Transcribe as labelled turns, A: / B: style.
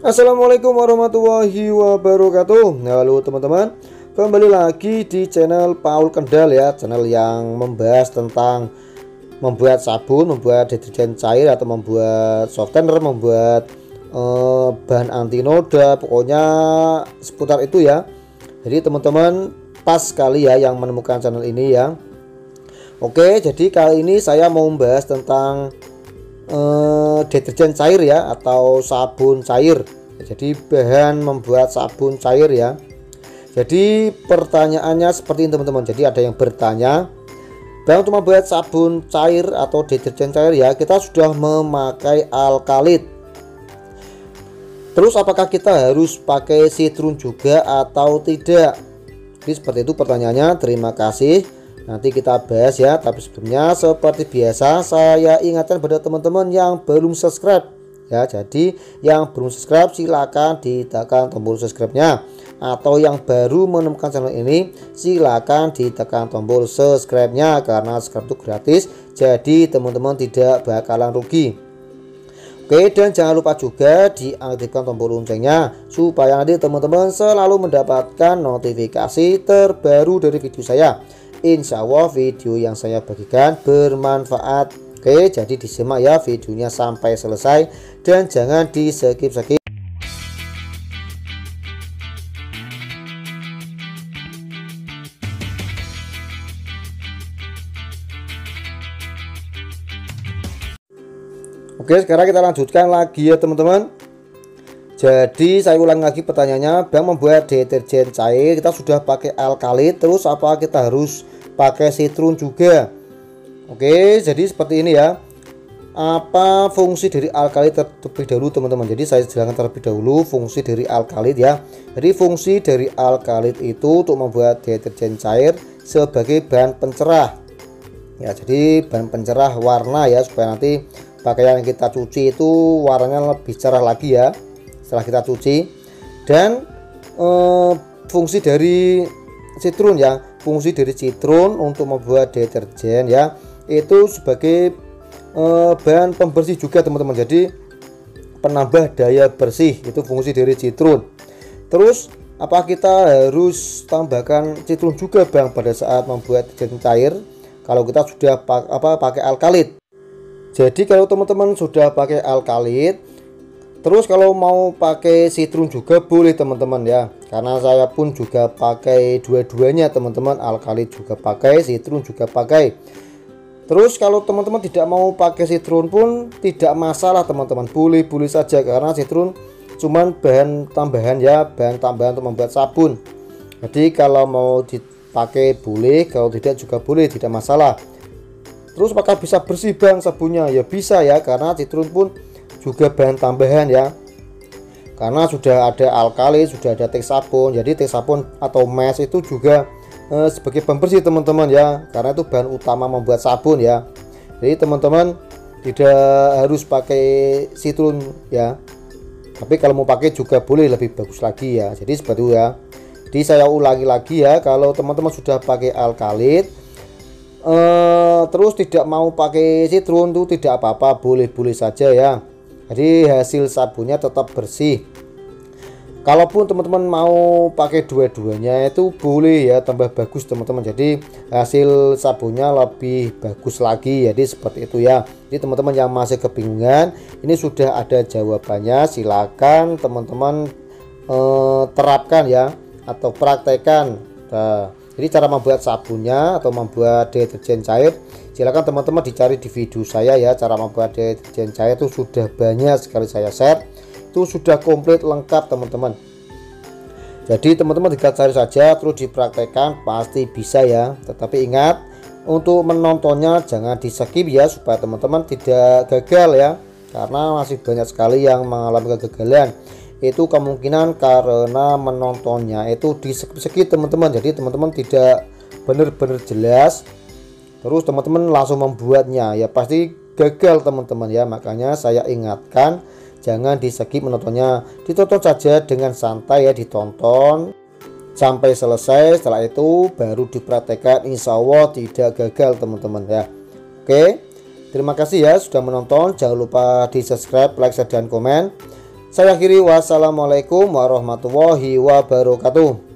A: Assalamualaikum warahmatullahi wabarakatuh. Halo teman-teman, kembali lagi di channel Paul Kendal ya, channel yang membahas tentang membuat sabun, membuat deterjen cair atau membuat softener, membuat bahan anti noda, pokoknya seputar itu ya. Jadi teman-teman pas sekali ya yang menemukan channel ini ya. Oke, jadi kali ini saya mau membahas tentang deterjen cair ya atau sabun cair. Jadi bahan membuat sabun cair ya. Jadi pertanyaannya seperti ini teman-teman. Jadi ada yang bertanya, bahan untuk membuat sabun cair atau deterjen cair ya, kita sudah memakai alkalit. Terus apakah kita harus pakai citron juga atau tidak? Jadi seperti itu pertanyaannya. Terima kasih. Nanti kita bahas ya, tapi sebelumnya seperti biasa saya ingatkan pada teman-teman yang belum subscribe ya. Jadi yang belum subscribe silakan ditekan tombol subscribe-nya, atau yang baru menemukan channel ini silakan ditekan tombol subscribe-nya karena subscribe itu gratis. Jadi teman-teman tidak bakalan rugi. Oke, dan jangan lupa juga diaktifkan tombol loncengnya supaya nanti teman-teman selalu mendapatkan notifikasi terbaru dari video saya. Insya Allah video yang saya bagikan bermanfaat. Oke, jadi disimak ya videonya sampai selesai dan jangan di skip-skip. Oke, sekarang kita lanjutkan lagi ya teman-teman. Jadi saya ulang lagi pertanyaannya, bang membuat deterjen cair kita sudah pakai alkalit, terus apa kita harus pakai citron juga? Oke, jadi seperti ini ya. Apa fungsi dari alkalit terlebih dahulu teman-teman? Jadi saya jelaskan terlebih dahulu fungsi dari alkalit ya. Jadi fungsi dari alkalit itu untuk membuat deterjen cair sebagai bahan pencerah. Ya, jadi bahan pencerah warna ya, supaya nanti pakaian yang kita cuci itu warnanya lebih cerah lagi ya setelah kita cuci. Dan fungsi dari citron ya, fungsi dari citron untuk membuat deterjen ya, itu sebagai bahan pembersih juga teman-teman. Jadi penambah daya bersih, itu fungsi dari citron. Terus apa kita harus tambahkan citron juga bang pada saat membuat deterjen cair kalau kita sudah pakai alkalit? Jadi kalau teman-teman sudah pakai alkalit, terus kalau mau pakai citron juga boleh teman-teman ya, karena saya pun juga pakai dua-duanya teman-teman, alkalit juga pakai, citron juga pakai. Terus kalau teman-teman tidak mau pakai citron pun tidak masalah teman-teman, boleh-boleh saja, karena citron cuman bahan tambahan ya, bahan tambahan untuk membuat sabun. Jadi kalau mau dipakai boleh, kalau tidak juga boleh, tidak masalah. Terus apakah bisa bersih bang sabunnya? Ya bisa ya, karena citron pun juga bahan tambahan ya, karena sudah ada alkali, sudah ada teh sabun. Jadi teh sabun atau mesh itu juga sebagai pembersih teman-teman ya, karena itu bahan utama membuat sabun ya. Jadi teman-teman tidak harus pakai citron ya, tapi kalau mau pakai juga boleh, lebih bagus lagi ya. Jadi seperti itu ya. Jadi saya ulangi lagi ya, kalau teman-teman sudah pakai alkalit terus tidak mau pakai citron itu tidak apa-apa, boleh-boleh saja ya. Jadi hasil sabunnya tetap bersih. Kalaupun teman-teman mau pakai dua-duanya itu boleh ya, tambah bagus teman-teman. Jadi hasil sabunnya lebih bagus lagi. Jadi seperti itu ya. Jadi teman-teman yang masih kebingungan, ini sudah ada jawabannya. Silakan teman-teman terapkan ya, atau praktekkan. Nah, jadi cara membuat sabunnya atau membuat deterjen cair, silakan teman-teman dicari di video saya ya. Cara membuat deterjen cair itu sudah banyak sekali saya share, itu sudah komplit lengkap teman-teman. Jadi teman-teman tinggal cari saja terus dipraktekkan, pasti bisa ya. Tetapi ingat untuk menontonnya jangan di skip ya, supaya teman-teman tidak gagal ya, karena masih banyak sekali yang mengalami kegagalan. Itu kemungkinan karena menontonnya itu di skip teman-teman. Jadi teman-teman tidak benar-benar jelas, terus teman-teman langsung membuatnya ya, pasti gagal teman-teman ya. Makanya saya ingatkan jangan di skip menontonnya, ditonton saja dengan santai ya, ditonton sampai selesai. Setelah itu baru dipraktekkan, insya Allah tidak gagal teman-teman ya. Oke, terima kasih ya sudah menonton. Jangan lupa di subscribe, like, share, dan komen. Saya akhiri, wassalamualaikum warahmatullahi wabarakatuh.